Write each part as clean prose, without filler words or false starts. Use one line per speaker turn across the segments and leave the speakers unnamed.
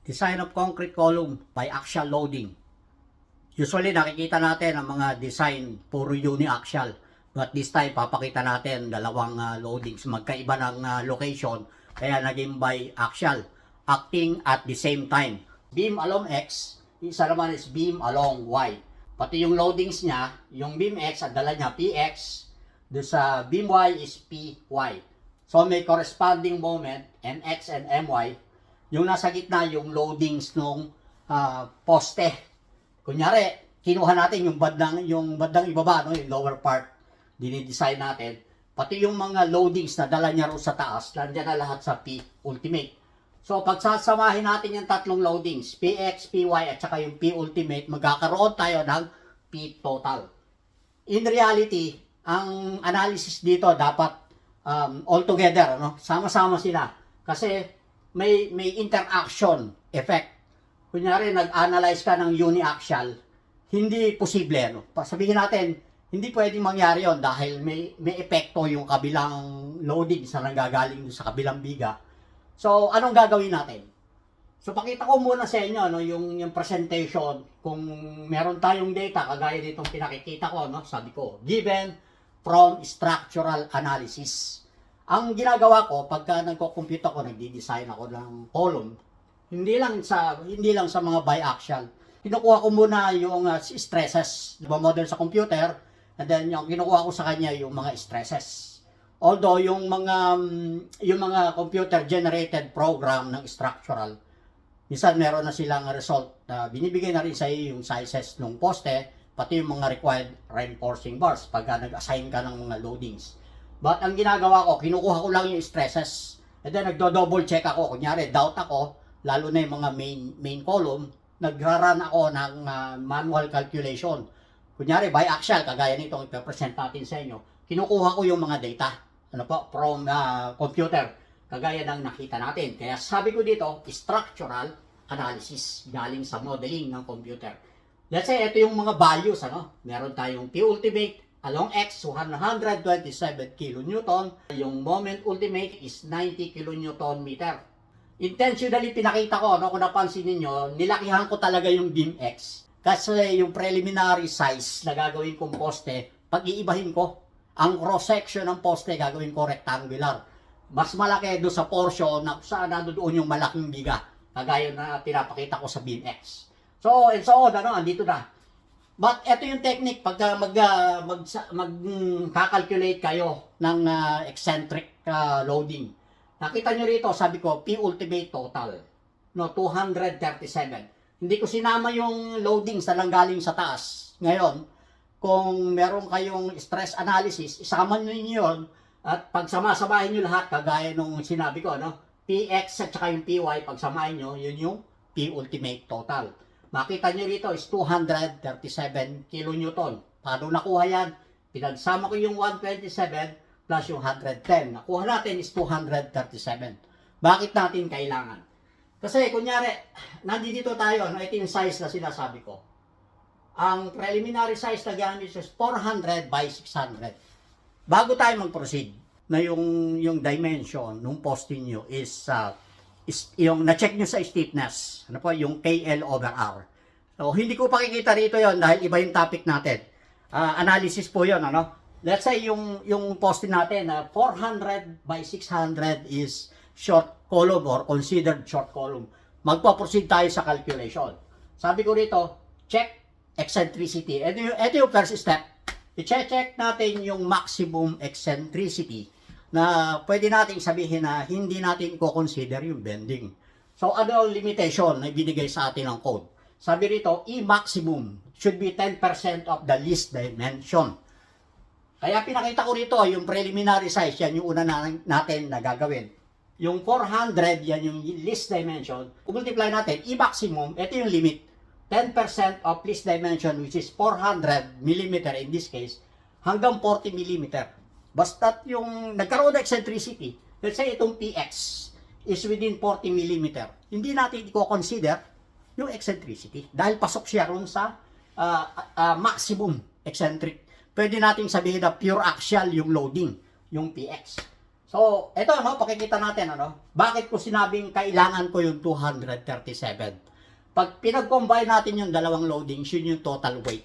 Design of concrete column by axial loading. Usually nakikita natin ang mga design puro uniaxial. But this time papakita natin dalawang loadings. Magkaiba ng location kaya naging by axial. Acting at the same time. Beam along X, isa naman is beam along Y. Pati yung loadings niya, yung beam X, ang dala niya PX. Doon sa beam Y is PY. So may corresponding moment, MX and MY. Yung nasa gitna, yung loadings nung poste. Kunyari, kinuha natin yung bandang ibaba, no? Yung lower part, dinidesign natin. Pati yung mga loadings na dala niya rin sa taas, nandiyan na lahat sa P ultimate. So, pagsasamahin natin yung tatlong loadings, PX, PY, at saka yung P ultimate, magkakaroon tayo ng P total. In reality, ang analysis dito dapat all together, no? Sama-sama sila. Kasi may interaction effect. Kunyari, nag-analyze ka ng uniaxial, hindi posible. No? Sabihin natin, hindi pwedeng mangyari yon dahil may epekto yung kabilang loading sa nanggagaling sa kabilang biga. So, anong gagawin natin? So, pakita ko muna sa inyo no, yung presentation. Kung meron tayong data, kagaya nitong pinakikita ko, no, sabi ko, given from structural analysis. Ang ginagawa ko, pagka nagko-compute ako, nagdi-design ako ng column, hindi lang sa mga biaxial. Kinukuha ko muna yung stresses, model sa computer, and then yung kinukuha ko sa kanya yung mga stresses. Although yung mga computer generated program ng structural, minsan meron na silang result na binibigay na rin sa iyo yung sizes ng poste, pati yung mga required reinforcing bars pagka nag-assign ka ng mga loadings. But ang ginagawa ko, kinukuha ko lang yung stresses. And then nagdo-double check ako. Kunyari, doubt ako, lalo na yung mga main column, nagra-run ako ng manual calculation. Kunyari, biaxial, kagaya nitong ipapresent natin sa inyo, kinukuha ko yung mga data from computer, kagaya ng nakita natin. Kaya sabi ko dito, structural analysis, galing sa modeling ng computer. Let's say, ito yung mga values. Meron tayong P ultimate, along X, 127 kN. Yung moment ultimate is 90 kN meter. Intentionally pinakita ko, kung napansin niyo, nilakihan ko talaga yung beam X. Kasi yung preliminary size na gagawin kong poste, pag-iibahin ko. Ang cross-section ng poste, gagawin ko rectangular. Mas malaki doon sa portion na saan doon yung malaking biga. Kagaya na pinapakita ko sa beam X. So, and so on, andito na. But ito yung technique pagka magka-calculate kayo ng eccentric loading. Nakita nyo rito, sabi ko, P ultimate total, 237. Hindi ko sinama yung loadings na galing sa taas. Ngayon, kung meron kayong stress analysis, isama nyo yun at pagsama-samahin nyo lahat, kagaya nung sinabi ko, PX at saka yung PY, pagsamahin nyo, yun yung P ultimate total. Makita nyo rito is 237 kN. Paano nakuha yan? Pinagsama ko yung 127 plus yung 110. Nakuha natin is 237. Bakit natin kailangan? Kasi kunyari, nandito tayo, ito yung size na sinasabi ko. Ang preliminary size na gamit is 400 by 600. Bago tayo mag-proceed, na yung dimension ng poste nyo is yung na-check nyo sa stiffness, yung KL over R. So, hindi ko pakikita rito yon dahil iba yung topic natin. Analysis po yon, Let's say yung poste natin na 400 by 600 is short column or considered short column. Magpa-proceed tayo sa calculation. Sabi ko rito, check eccentricity. Ito yung first step. I-check natin yung maximum eccentricity na pwede nating sabihin na hindi natin i-consider yung bending. So, ano ang limitation na ibinigay sa atin ng code? Sabi rito, E-maximum should be 10% of the least dimension. Kaya pinakita ko rito, yung preliminary size, yan yung una natin na gagawin. Yung 400, yan yung least dimension. Kung multiply natin, E-maximum, ito yung limit. 10% of least dimension, which is 400 mm in this case, hanggang 40 mm. Basta't yung nagkaroon ng eccentricity, let's say itong PX is within 40 mm, hindi natin i-consider yung eccentricity dahil pasok siya ron sa maximum eccentric. Pwede nating sabihin na pure axial yung loading, yung PX. So, eto, no, pakikita natin, ano, bakit ko sinabing kailangan ko yung 237. Pag pinag-combine natin yung dalawang loadings, yun yung total weight.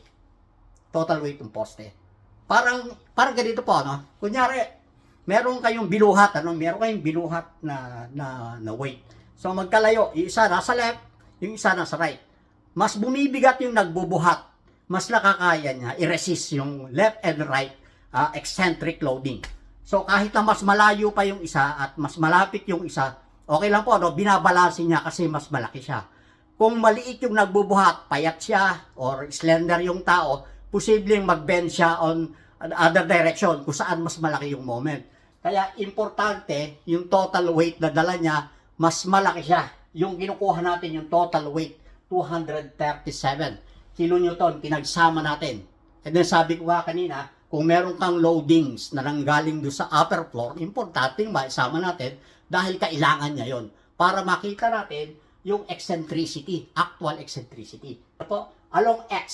Total weight ng poste. Parang ganito po, ano, kunyari, meron kayong binuhat, na weight. So, magkalayo, yung isa nasa left, yung isa nasa right. Mas bumibigat yung nagbubuhat, mas nakakaya niya i-resist yung left and right eccentric loading. So kahit na mas malayo pa yung isa at mas malapit yung isa, okay lang po, no? Binabalanse niya kasi mas malaki siya. Kung maliit yung nagbubuhat, payat siya or slender yung tao, posibleng mag-bend siya on other direction kung saan mas malaki yung moment. Kaya importante yung total weight na dala niya, mas malaki siya. Yung kinukuha natin yung total weight, 237 kilonewton, pinagsama natin. And then sabi ko nga kanina, kung meron kang loadings na nanggaling doon sa upper floor, importante maisama natin dahil kailangan niya yon para makita natin yung eccentricity, actual eccentricity. Along X,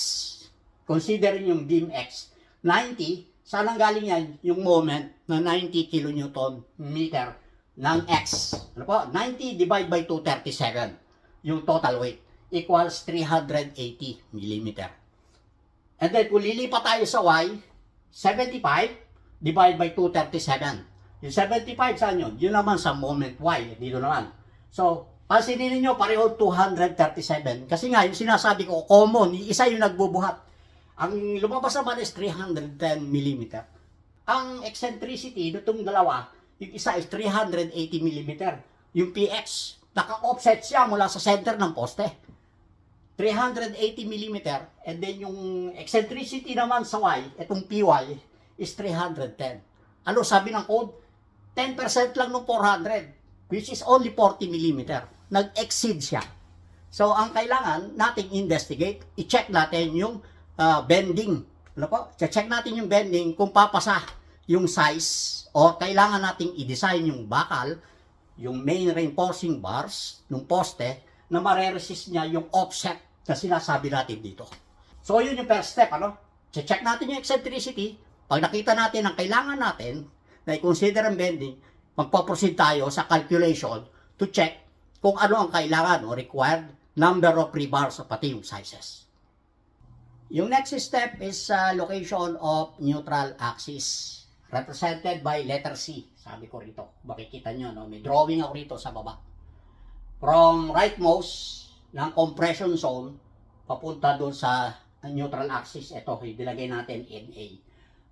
considering yung beam X, 90, saan ang galing yan? Yung moment na 90 kilonewton meter ng X. 90 divide by 237, yung total weight, equals 380 millimeter. And then, kung lilipat tayo sa Y, 75 divide by 237. Yung 75 saan yun? Yun naman sa moment Y. Dito naman. So, pansinin niyo pareho 237. Kasi nga, yung sinasabi ko, common. Isa yung nagbubuhat. Ang lumabas naman is 310 mm. Ang eccentricity nitong dalawa, yung isa is 380 mm. Yung PX, naka-offset siya mula sa center ng poste. 380 mm, and then yung eccentricity naman sa Y, itong PY, is 310. Ano sabi ng code? 10% lang ng 400, which is only 40 mm. Nag-exceed siya. So, ang kailangan nating investigate, i-check natin yung bending. Ano po? Check natin yung bending kung papasa yung size o kailangan nating i-design yung bakal, yung main reinforcing bars ng poste na mare-resist niya yung offset na sinasabi natin dito. So, yun yung first step, ano? Check natin yung eccentricity. Pag nakita natin ang kailangan natin na i-consider ang bending, magpo-proceed tayo sa calculation to check kung ano ang kailangan o required number of rebars o pati yung sizes. Yung next step is location of neutral axis represented by letter C. Sabi ko rito, makikita nyo, no? May drawing ako rito sa baba. From rightmost ng compression zone papunta doon sa neutral axis. Ito, ilagay natin NA.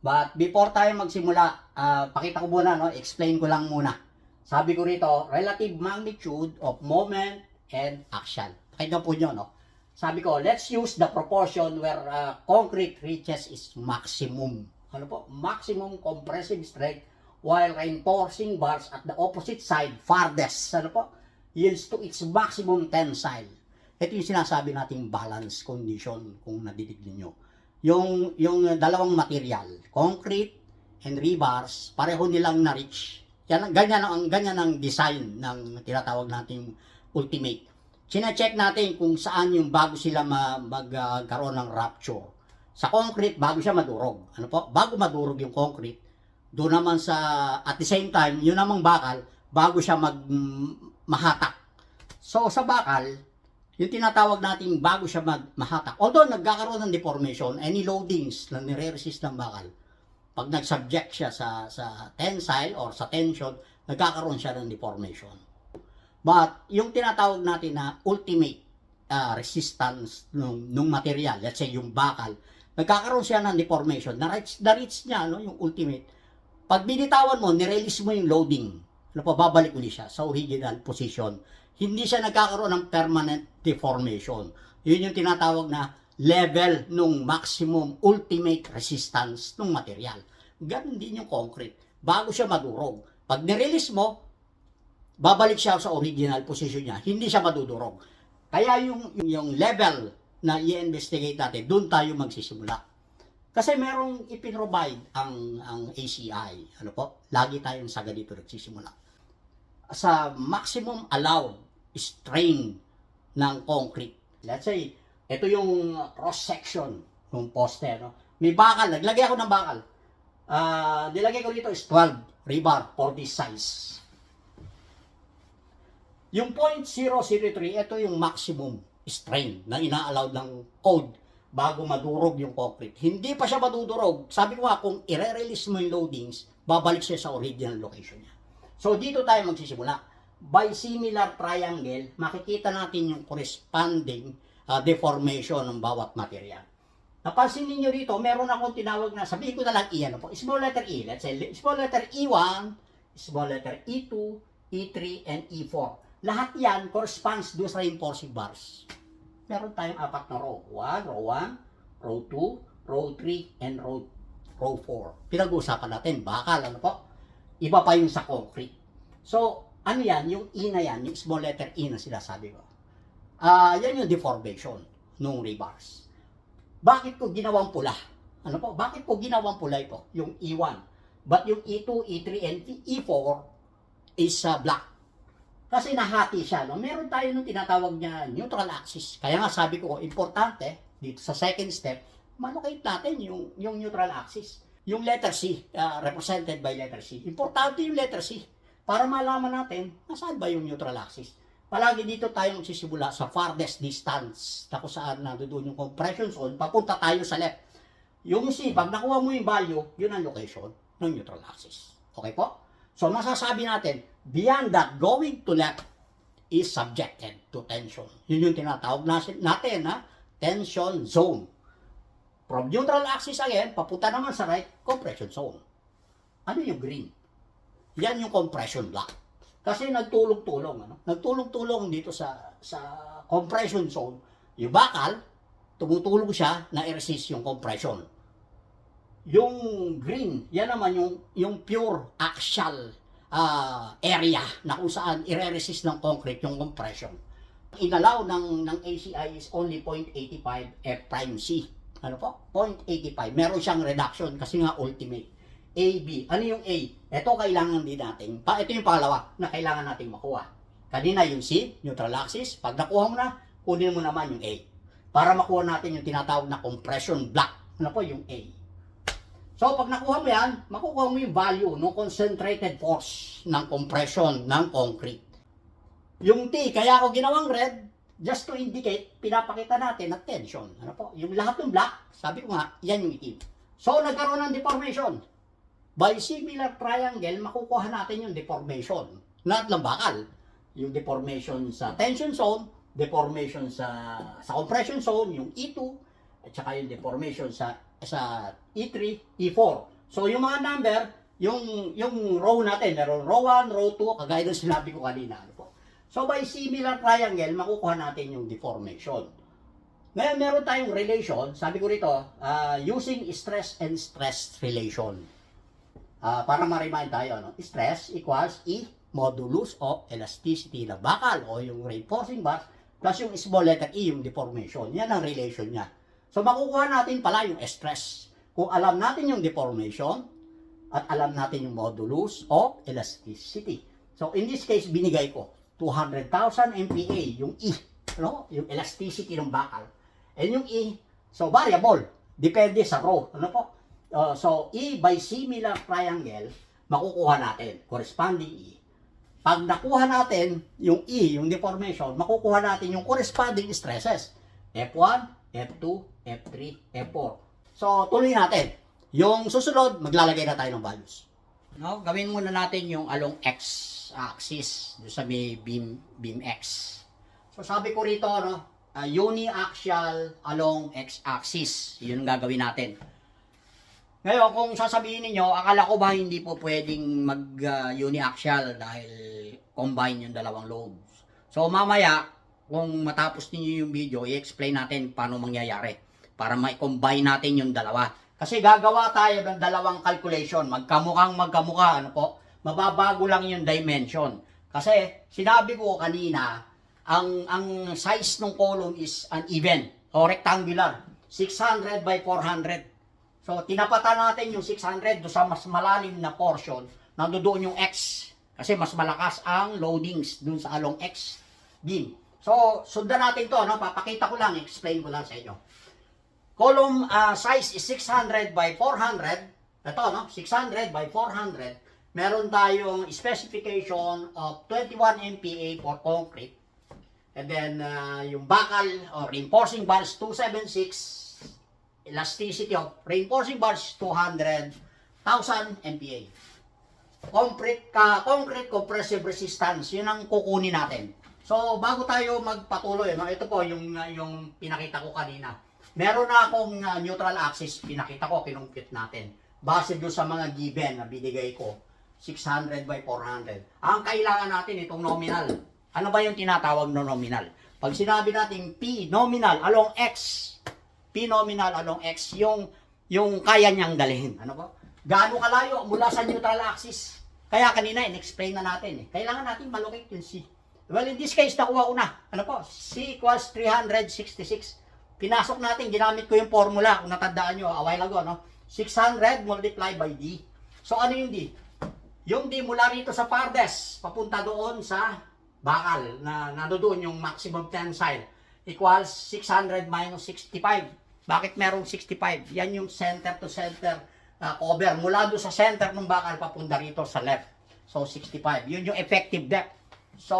But before tayo magsimula, pakita ko muna, no? Explain ko lang muna. Sabi ko rito, relative magnitude of moment and action. Pakita po nyo, no? Sabi ko, let's use the proportion where concrete reaches its maximum. Ano po? Maximum compressive strength while reinforcing bars at the opposite side farthest. Ano po? Yields to its maximum tensile. Ito yung sinasabi nating balance condition kung nadidig niyo. Yung dalawang material, concrete and rebars, pareho nilang na-reach. Ganyan ang design ng tinatawag nating ultimate. Sina-check natin kung saan yung bago sila magkaroon ng rupture. Sa concrete, bago siya madurog. Ano po? Bago madurog yung concrete, doon naman at the same time, yun namang bakal, bago siya mahatak. So, sa bakal, yung tinatawag natin bago siya mahatak. Although nagkakaroon ng deformation, any loadings na nire-resist ng bakal, pag nag-subject siya sa tensile or sa tension, nagkakaroon siya ng deformation. But yung tinatawag natin na ultimate resistance nung material, let's say yung bakal, nagkakaroon siya ng deformation. Na-reach niya, no, yung ultimate. Pag binitawan mo, nirelease mo yung loading, babalik ulit siya sa original position. Hindi siya nagkakaroon ng permanent deformation. Yun yung tinatawag na level nung maximum ultimate resistance ng material. Ganun din yung concrete. Bago siya madurog. Pag nirelease mo, babalik siya sa original position niya. Hindi siya madudurog. Kaya yung level na i-investigate natin, doon tayo magsisimula. Kasi merong ipinrovide ang ACI. Ano po? Lagi tayong sa ganito nagsisimula. Sa maximum allowed strain ng concrete. Let's say, ito yung cross section ng poste, no? May bakal, naglagay ako ng bakal. nilagay ko dito is 12 rebar for this size. Yung 0.003, ito yung maximum strain na ina-allowed ng code bago madurog yung concrete. Hindi pa siya madudurog. Sabi ko nga, kung i-release mo yung loadings, babalik siya sa original location niya. So, dito tayo magsisimula. By similar triangle, makikita natin yung corresponding deformation ng bawat material. Napansin niyo dito, meron akong tinawag na, sabihin ko na lang E, ano po, small letter E. Let's say, small letter E1, small letter E2, E3, and E4. Lahat yan corresponds doon sa reinforcing bars. Meron tayong 4 na row. Row 1, row 2, row 3, and row 4. Pinag-uusapan natin, bakal, ano po? Iba pa yung sa concrete. So, ano yan? Yung E na yan, yung small letter E na sinasabi ko. Yan yung deformation ng rebars. Bakit ko ginawang pula? Ano po? Bakit ko ginawang pula ito? Yung E1. But yung E2, E3, and E4 is black. Kasi nahati siya, no? Meron tayo nung tinatawag niya neutral axis. Kaya nga sabi ko, importante, dito sa second step, malocate natin yung neutral axis. Yung letter C, represented by letter C. Importante yung letter C, para malaman natin, nasaan ba yung neutral axis. Palagi dito tayo magsisimula sa farthest distance, na kung saan nandoon yung compression zone, papunta tayo sa left. Yung C, pag nakuha mo yung value, yun ang location ng neutral axis. Okay po? So, masasabi natin, beyond that, going to left is subjected to tension. Yun yung tinatawag natin, tension zone. From neutral axis again, papunta naman sa right, compression zone. Ano yung green? Yan yung compression block. Kasi nagtulong-tulong. Nagtulong-tulong dito sa compression zone. Yung bakal, tumutulong siya na i-resist yung compression. Yung green, yan naman yung pure axial area na kung saan i-resist ng concrete yung compression. Inalaw ng ACI is only 0.85 F prime C. Ano po? 0.85. Meron siyang reduction kasi nga ultimate. A, B. Ano yung A? Ito kailangan din natin. Ito yung pangalawa na kailangan natin makuha. Kanina yung C, neutral axis. Pag nakuha mo na, kunin mo naman yung A. Para makuha natin yung tinatawag na compression block. Ano po yung A? So, pag nakuha mo yan, makukuha mo yung value ng concentrated force ng compression ng concrete. Yung T, kaya ako ginawang red, just to indicate, pinapakita natin na tension. Ano po? Yung lahat ng black, sabi ko nga, yan yung itim. So, nagkaroon ng deformation. By similar triangle, makukuha natin yung deformation. Lahat ng bakal. Yung deformation sa tension zone, deformation sa compression zone, yung E2, at saka yung deformation sa E3, E4. So, yung mga number, yung row natin, meron row 1, row 2, kagaya ng sinabi ko kanina. Ano po? So, by similar triangle, makukuha natin yung deformation. Ngayon, meron tayong relation, sabi ko rito, using stress and stress relation. Para ma-remind tayo, stress equals E modulus of elasticity na bakal o yung reinforcing bars plus yung small letter E, yung deformation. Yan ang relation niya. So, makukuha natin pala yung stress. Kung alam natin yung deformation at alam natin yung modulus of elasticity. So, in this case, binigay ko 200,000 MPa, yung E, yung elasticity ng bakal. And yung E, so variable, depende sa row. Ano po? So, E by similar triangle, makukuha natin, corresponding E. Pag nakuha natin yung E, yung deformation, makukuha natin yung corresponding stresses. F1, F2, F3, F4. So, tuloy natin. Yung susunod, maglalagay na tayo ng values. Gawin muna natin yung along x-axis, sa may beam X. So, sabi ko rito, uniaxial along x-axis. Yun ang gagawin natin. Ngayon, kung sasabihin niyo, akala ko ba hindi po pwedeng mag-uniaxial dahil combine yung dalawang loads. So, mamaya, kung matapos niyo yung video, i-explain natin paano mangyayari para ma-combine natin yung dalawa. Kasi gagawa tayo ng dalawang calculation, magkamukhang magkamukha, mababago lang yung dimension. Kasi sinabi ko kanina, ang size ng column is uneven o rectangular, 600 by 400. So tinapatan natin yung 600 do sa mas malalim na portion, nandoon yung X. Kasi mas malakas ang loadings dun sa along X beam. So, sundan natin to, papakita ko lang, explain ko lang sa inyo. Column size is 600 by 400, ito, no? 600 by 400. Meron tayong specification of 21 MPa for concrete. And then, yung bakal or reinforcing bars 276. Elasticity of reinforcing bars 200,000 MPa. Concrete compressive resistance, yun ang kukunin natin. So, bago tayo magpatuloy, no, ito po yung pinakita ko kanina. Meron na akong neutral axis, pinakita ko, kinumpit natin. Base doon sa mga given na binigay ko, 600 by 400. Ang kailangan natin itong nominal. Ano ba yung tinatawag na nominal? Pag sinabi natin P nominal along X, P nominal along X, yung kaya niyang dalhin. Ano ba? Gaano kalayo mula sa neutral axis? Kaya kanina, in-explain na natin. Kailangan natin malocate yung C. Well, in this case, nakuha ko na. Ano po? C equals 366. Pinasok natin, ginamit ko yung formula. Kung natandaan nyo, a while ago, no? 600 multiplied by D. So, ano yung D? Yung D mula rito sa farthest, papunta doon sa bakal, na nandoon yung maximum tensile, equals 600 minus 65. Bakit merong 65? Yan yung center to center cover. Mula doon sa center ng bakal, papunta rito sa left. So, 65. Yun yung effective depth. So,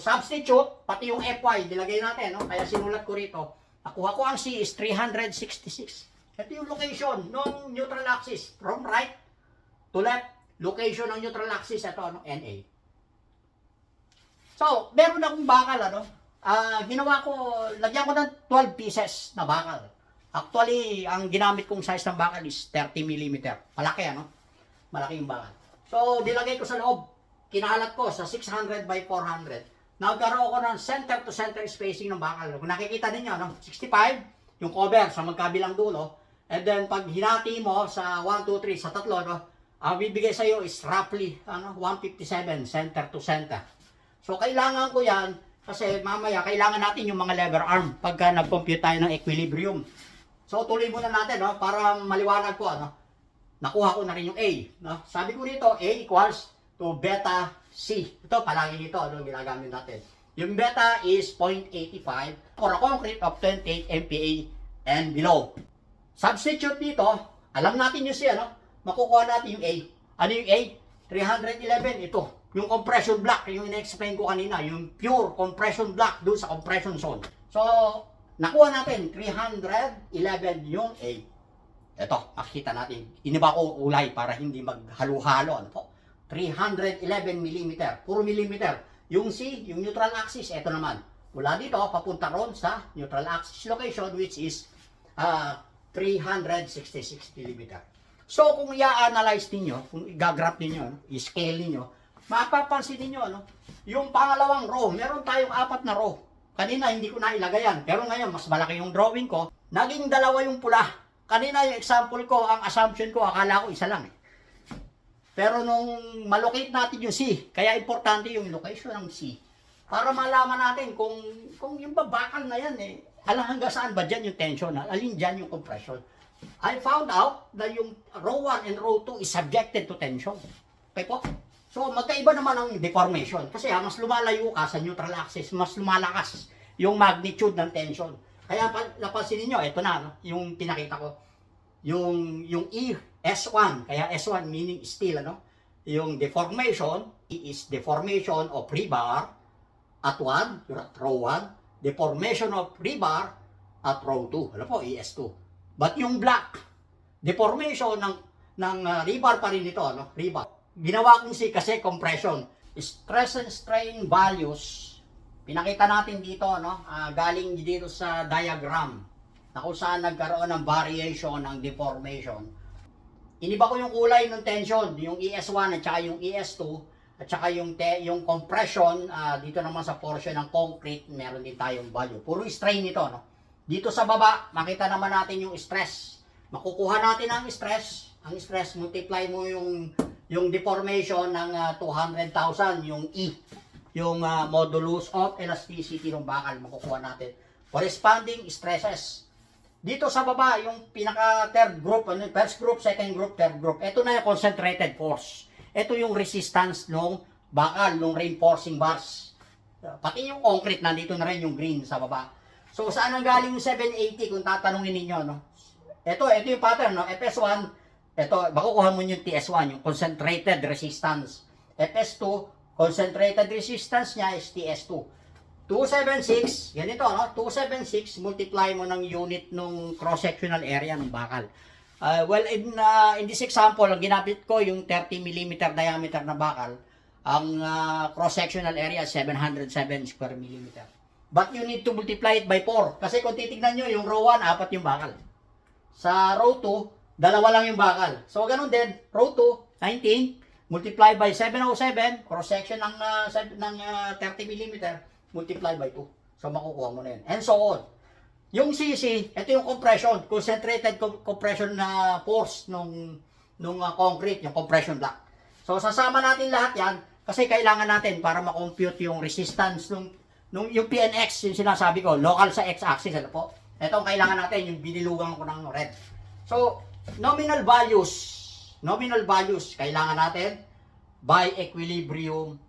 substitute, pati yung FY, nilagay natin, no? Kaya sinulat ko rito. Nakuha ko ang C is 366. Ito yung location ng neutral axis. From right to left, location ng neutral axis, ito, ano, NA. So, meron akong bakal, ano. Ginawa ko, lagyan ko ng 12 pieces na bakal. Actually, ang ginamit kong size ng bakal is 30 mm. Malaki, ano? Malaki yung bakal. So, dilagay ko sa loob. Kinalat ko sa 600 by 400. Nagkaroon ko ng center to center spacing ng bakal. Kung nakikita ninyo, no? 65, yung cover sa magkabilang dulo. And then, pag hinati mo sa 1, 2, 3, sa tatlo, no? Ang bibigay sa iyo is roughly 157 center to center. So, kailangan ko yan kasi mamaya kailangan natin yung mga lever arm pagka nag-compute tayo ng equilibrium. So, tuloy muna natin, no? Para maliwanag ko, ano? Nakuha ko na rin yung A. No? Sabi ko rito, A equals to beta C. Ito, palagi nito, ano, ginagamit natin. Yung beta is 0.85 for a concrete of 28 MPa and below. Substitute dito, alam natin yung C, ano? Makukuha natin yung A. Ano yung A? 311, ito. Yung compression block, yung in-explain ko kanina, yung pure compression block doon sa compression zone. So, nakuha natin 311 yung A. Ito, makikita natin. Iniba ko ulay para hindi maghalo-halo. Ano po? 311 mm. Puro millimeter. Yung C, yung neutral axis, ito naman. Mula dito, papunta ron sa neutral axis location, which is 366 mm. So, kung i-analyze ninyo, kung i-graph ninyo, i-scale ninyo, mapapansin ninyo, ano, yung pangalawang row, meron tayong 4 na row. Kanina, hindi ko na ilagay yan. Pero ngayon, mas malaki yung drawing ko. Naging 2 yung pula. Kanina, yung example ko, ang assumption ko, akala ko isa lang. Pero nung malocate natin yung C, kaya importante yung location ng C. Para malaman natin kung yung babakal na yan, alam hanggang saan ba dyan yung tension, alin dyan yung compression. I found out na yung row 1 and row 2 is subjected to tension. Okay po? So, magkaiba naman ang deformation. Kasi mas lumalayo ka sa neutral axis, mas lumalakas yung magnitude ng tension. Kaya napansin niyo, ito na, no? Yung pinakita ko. Yung E, S1, kaya S1 meaning steel, ano? Yung deformation, E is deformation of rebar at 1, you're at row 1. Deformation of rebar at row 2. Ano po, ES2. But yung black, deformation ng rebar pa rin ito, no? Rebar. Ginawa kong C kasi compression. Stress and strain values, pinakita natin dito, no? Galing dito sa diagram na kung saan nagkaroon ng variation ng deformation. Iniba ko yung kulay ng tension, yung ES1 at saka yung ES2 at saka yung compression, dito naman sa portion ng concrete, meron din tayong value. Puro strain ito, no? Dito sa baba, makita naman natin yung stress. Makukuha natin ang stress. Ang stress, multiply mo yung deformation ng 200,000, yung E. Yung modulus of elasticity ng bakal, makukuha natin. Corresponding stresses. Dito sa baba, yung pinaka third group, first group, second group, third group. Ito na yung concentrated force. Ito yung resistance ng bakal, ng reinforcing bars. Pati yung concrete, nandito na rin yung green sa baba. So, saan ang galing yung 780 kung tatanungin ninyo, no? Ito yung pattern, no? FS1, ito, makukuha mo yung TS1, yung concentrated resistance. FS2, concentrated resistance niya is TS2. 276, ganito, no? 276, multiply mo ng unit ng cross-sectional area ng bakal. Well, in this example, ginamit ko yung 30 mm diameter na bakal. Ang cross-sectional area 707 square millimeter. But you need to multiply it by 4. Kasi kung titignan nyo, yung row 1, 4 yung bakal. Sa row 2, 2 lang yung bakal. So, ganun din. Row 2, 19, multiply by 707, cross-section ng 30 mm, multiply by 2. So, makukuha mo na yun. And so on. Yung CC, ito yung compression, concentrated compression na force nung concrete, yung compression block. So, sasama natin lahat yan kasi kailangan natin para makompute yung resistance yung PNX, yung sinasabi ko, local sa x-axis, ano po? Ito ang kailangan natin, yung binilugan ko ng red. So, nominal values, kailangan natin by equilibrium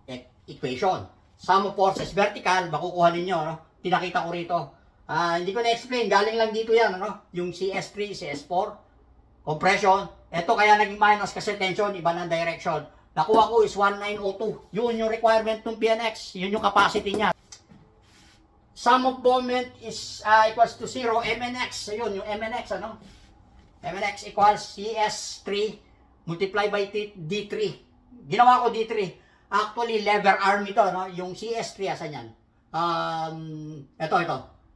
equation. Sum of forces vertical, makukuha ninyo, no? Pinakita ko rito. Hindi ko na-explain, galing lang dito yan, ano? Yung CS3, CS4, compression. Ito kaya naging minus kasi tension, iba ng direction. Nakuha ko is 1902. Yun yung requirement ng PNX, yun yung capacity niya. Sum of moment is equals to 0, MNX. Ayun, yung MNX, ano? MNX equals CS3 multiply by D3. Ginawa ko D3. Actually, lever arm ito, no? Yung CS3, asan yan? Ito.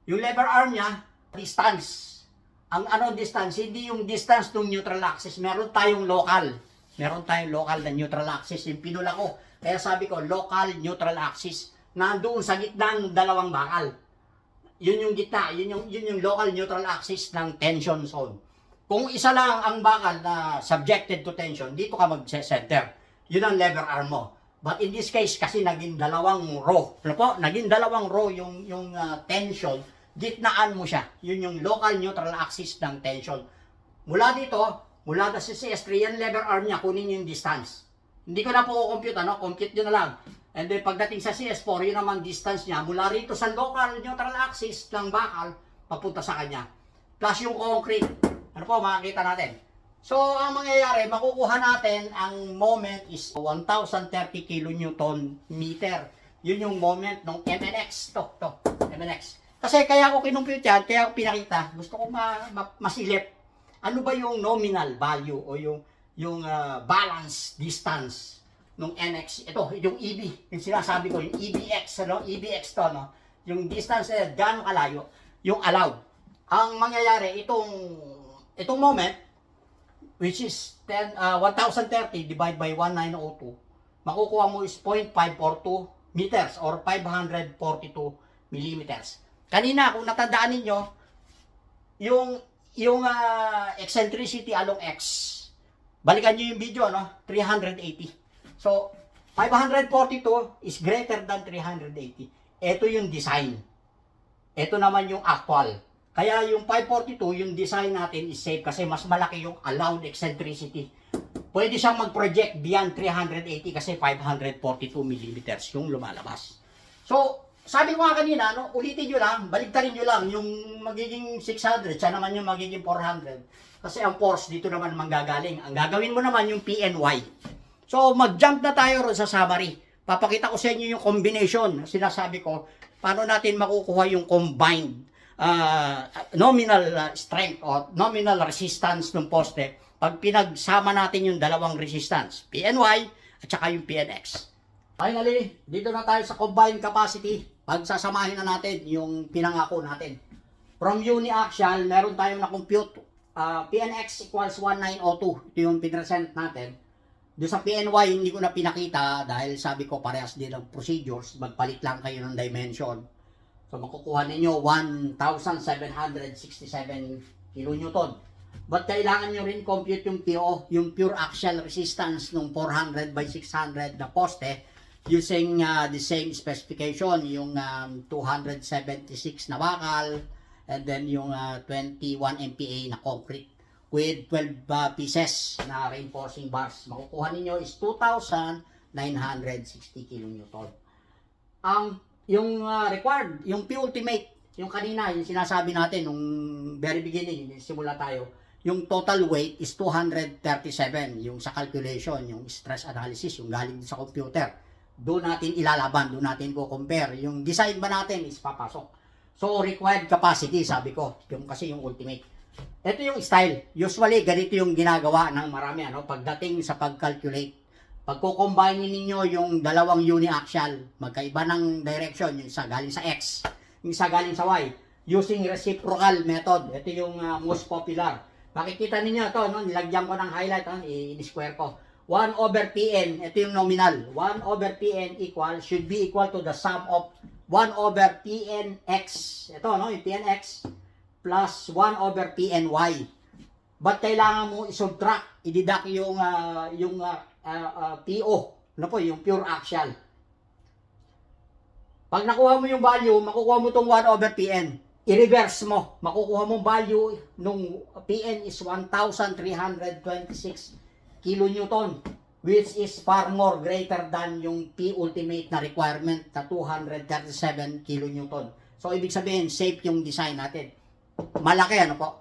Yung lever arm niya, distance. Ang distance? Hindi yung distance ng neutral axis. Meron tayong local na neutral axis. Yung pinula ko. Kaya sabi ko, local neutral axis. Nandoon sa gitna ng dalawang bakal. Yun yung gitna, yun yung local neutral axis ng tension zone. Kung isa lang ang bakal na subjected to tension, dito ka mag-center. Yun ang lever arm mo. But in this case, kasi naging dalawang row. Ano po? Naging dalawang row yung tension, gitnaan mo siya. Yun yung local neutral axis ng tension. Mula sa CS3, yan lever arm niya, kunin yung distance. Hindi ko na po compute, compute nyo na lang. And then pagdating sa CS4, yun naman distance niya mula rito sa local neutral axis ng bakal papunta sa kanya. Plus yung concrete. Ano po, makikita natin. So, ang mangyayari, makukuha natin ang moment is 1,030 kN meter. Yun yung moment ng MNX. MNX. Kasi kaya ako kinumpute yan, kaya ako pinakita. Gusto ko masilip. Ano ba yung nominal value o yung balance distance nung NX, ito, yung EB, yung sinasabi ko, yung EBX, EBX to, no? Yung distance, gaano kalayo, yung allowed. Ang mangyayari, itong moment, which is 1,030 divided by 1902, makukuha mo is 0.542 meters or 542 millimeters. Kanina, kung natandaan ninyo, yung eccentricity along X, balikan nyo yung video, no? 380. So, 542 is greater than 380. Ito yung design. Ito naman yung actual. Kaya yung 542, yung design natin is safe kasi mas malaki yung allowed eccentricity. Pwede siyang mag-project beyond 380 kasi 542 millimeters yung lumalabas. So, sabi ko nga kanina, no, ulitin nyo lang, baligtarin nyo lang yung magiging 600, siya naman yung magiging 400. Kasi ang force dito naman manggagaling. Ang gagawin mo naman yung PNY. So, mag-jump na tayo ron sa summary. Papakita ko sa inyo yung combination. Sinasabi ko, paano natin makukuha yung combined nominal strength o nominal resistance ng poste pag pinagsama natin yung dalawang resistance, PNY at saka yung PNX. Finally, dito na tayo sa combined capacity. Pagsasamahin na natin yung pinangako natin. From uniaxial, meron tayong na-compute. PNX equals 1902. Ito yung pinresent natin. Doon sa PNY, hindi ko na pinakita dahil sabi ko parehas din ang procedures. Magpalit lang kayo ng dimension. So, makukuha ninyo 1,767 kN. But kailangan nyo rin compute yung PO, yung pure axial resistance ng 400 by 600 na poste using the same specification, yung 276 na bakal and then yung 21 MPa na concrete with 12 pieces na reinforcing bars. Makukuha ninyo is 2,960 kN. Yung required, yung P-ultimate, yung kanina, yung sinasabi natin nung very beginning, simula tayo, yung total weight is 237. Yung sa calculation, yung stress analysis, yung galing sa computer. Doon natin ilalaban, doon natin compare. Yung design ba natin is papasok. So, required capacity, sabi ko. Yung kasi yung ultimate. Ito yung style. Usually, ganito yung ginagawa ng marami, ano, pagdating sa pag-calculate. Pagko-combine ninyo yung dalawang uniaxial, magkaiba ng direction, yung isa galing sa X, yung isa galing sa Y, using reciprocal method. Ito yung most popular. Makikita ninyo ito, no? Nilagyan ko ng highlight, i-square ko. 1 over Pn, ito yung nominal. 1 over Pn should be equal to the sum of 1 over Pnx. Ito, no? Yung Pnx plus 1 over Pny. But kailangan mo i-subtract, i-deduct yung PO, ano po, yung pure axial. Pag nakuha mo yung value, makukuha mo itong 1 over Pn. I-reverse mo, makukuha mo value nung Pn is 1,326 kilonewton, which is far more greater than yung P ultimate na requirement na 237 kilonewton. So, ibig sabihin, safe yung design natin. Malaki, ano po?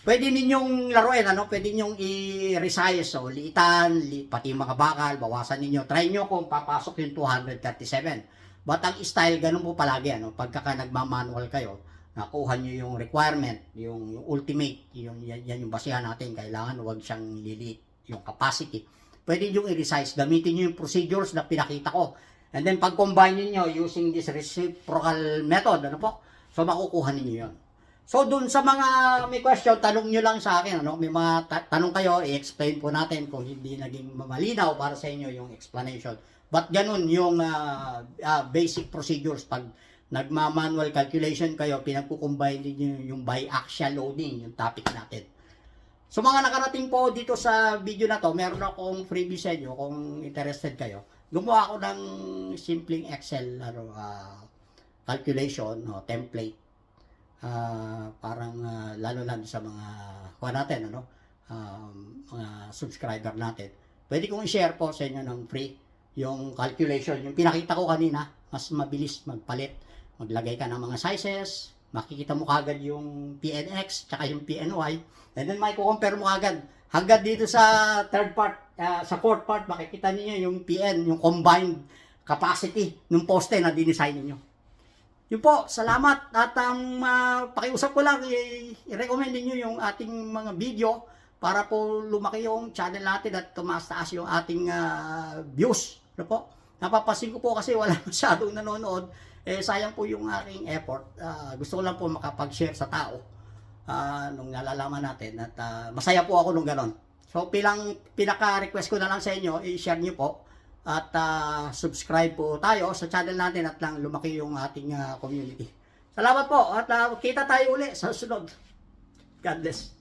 Pwede ninyong laruin, ano? Pwede ninyong i-resize, so liitan, pati yung mga bakal, bawasan ninyo. Try nyo kung papasok yung 237. But ang style, ganun po palagi, ano? Pagka nagmamanual kayo, nakuha nyo yung requirement, yung ultimate, yan yung basihan natin. Kailangan huwag siyang lilit, yung capacity. Pwede nyo i-resize, gamitin nyo yung procedures na pinakita ko. And then, pag-combine niyo using this reciprocal method, ano po? So, makukuha ninyo yun. So, dun sa mga may question, tanong nyo lang sa akin, ano? May mga tanong kayo, i-explain po natin kung hindi naging malinaw para sa inyo yung explanation. But ganun yung basic procedures. Pag nagma-manual calculation kayo, pinagkukumbine niyo yung biaxial loading, yung topic natin. So, mga nakarating po dito sa video na to, meron akong freebie sa inyo kung interested kayo. Gumawa ako ng simpleng Excel calculation, template. Parang lalo sa mga kuha natin, mga subscriber natin. Pwede kong i-share po sa inyo ng free yung calculation. Yung pinakita ko kanina, mas mabilis magpalit. Maglagay ka ng mga sizes, makikita mo kagad yung PNX, tsaka yung PNY, and then may compare mo kagad. Hanggang dito sa third part, sa fourth part, makikita niyo yung PN, yung combined capacity ng poste na dinesign niyo. Yun po, salamat at pakiusap ko lang, i-recommend niyo yung ating mga video para po lumaki yung channel natin at tumaas-taas yung ating views. Ano po? Napapansin ko po kasi wala masyadong nanonood, sayang po yung aking effort. Gusto ko lang po makapag-share sa tao nung nalalaman natin at masaya po ako nung ganon. So, pinaka-request ko na lang sa inyo, i-share niyo po. At subscribe po tayo sa channel natin at lang lumaki yung ating community. Salamat po at kita tayo uli sa susunod. God bless.